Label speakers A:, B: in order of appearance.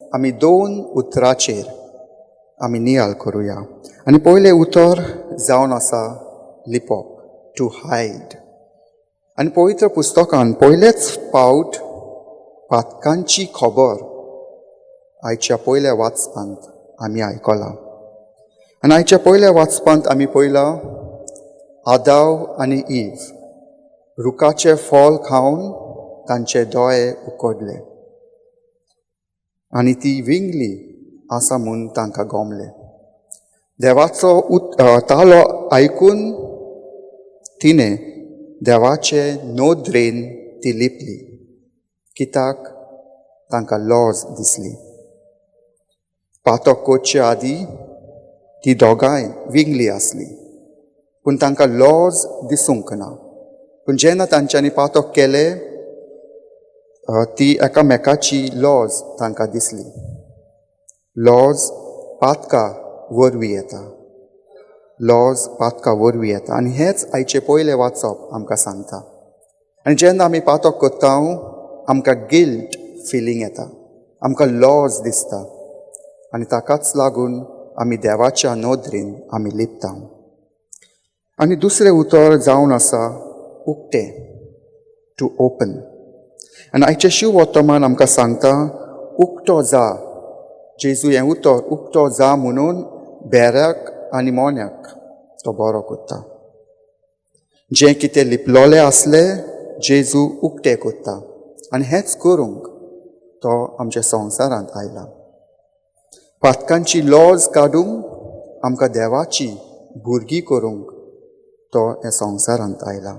A: आमी दोन उतराचेर आमी नियाळ करुया. आनी पयलें उतर जावन आसा लिपॉप, टू हायड. आनी पवित्र पुस्तकान पयलेच फावट पातकांची खबर आयच्या पयल्या वाचपांत आमी आयकलां. आनी आयच्या पयल्या वाचपांत आमी पयलां आदाव आनी ईव रुखाचें फळ खावन तांचे दोळे उकडले आनी ती विंगली आसा म्हूण तांकां गमलें. देवाचो तालो आयकून तिणें देवाचे नोदरेन ती लिपली, कित्याक तांकां लॉज दिसली. पातक कोचचे आदीं ती दोगांय विंगली आसली, पूण तांकां लॉज दिसूंक ना. पूण जेन्ना तांच्यांनी पातक केलें ती एकामेकाची लॉज तांकां दिसली. लॉज पातका वरवीं येता, लॉज पातका वरवीं येता. आनी हेंच आयचें पयलें वाचप आमकां सांगता. आनी जेन्ना आमी पातक करता आमकां गिल्ट फिलींग येता, आमकां लॉज दिसता आनी ताकाच लागून आमी देवाच्या नोदरेन आमी लिपता. आनी दुसरें उतर जावन आसा उक्तें, टू ओपन. आनी आयचें शिव वर्तमान आमकां सांगता उक्तो जा. जेजू हें उतर उक्तो जा म्हणून बेऱ्याक आनी मोन्याक तो बरो करता. जें कितें लिपलोलें आसलें जेजू उक्तें करता आनी हेंच करूंक तो आमच्या संवसारांत आयला. पातकांची लॉज काडूंक आमकां देवाची भुरगीं करूंक तो ह्या संवसारांत आयला.